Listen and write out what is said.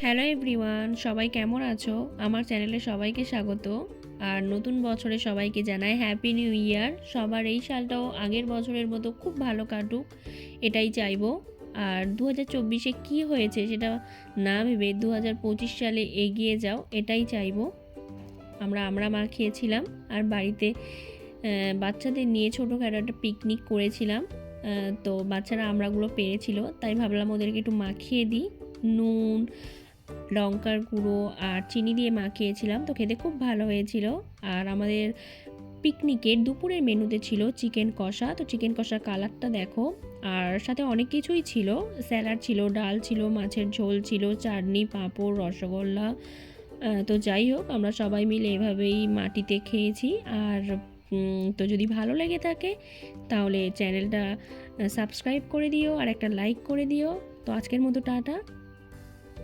Hello everyone, সবাই কেমন আছো? আমার চ্যানেলে সবাইকে স্বাগত। আর নতুন বছরে সবাইকে জানাই হ্যাপি নিউ ইয়ার। সবার এই সালটাও আগের বছরের মতো খুব ভালো কাটুক, এটাই চাইবো। আর 2024-এ কী হয়েছে সেটা না ভেবে 2025 সালে এগিয়ে যাও, এটাই চাইবো। আমরা মা খেয়েছিলাম আর বাড়িতে বাচ্চাদের নিয়ে ছোটোখাটো একটা পিকনিক করেছিলাম। তো বাচ্চারা আমড়াগুলো পেরেছিল, তাই ভাবলাম ওদেরকে একটু মাখিয়ে দিই। নুন, লঙ্কার গুঁড়ো আর চিনি দিয়ে মাখিয়েছিলাম, তো খেতে খুব ভালো হয়েছিল। আর আমাদের পিকনিকের দুপুরের মেনুতে ছিল চিকেন কষা। তো চিকেন কষার কালারটা দেখো। আর সাথে অনেক কিছুই ছিল, স্যালাড ছিল, ডাল ছিল, মাছের ঝোল ছিল, চাটনি, পাঁপড়, রসগোল্লা। তো যাই হোক, আমরা সবাই মিলে এভাবেই মাটিতে খেয়েছি। আর তো যদি ভালো লেগে থাকে তাহলে চ্যানেলটা সাবস্ক্রাইব করে দিও আর একটা লাইক করে দিও। তো আজকের মতো টাটা।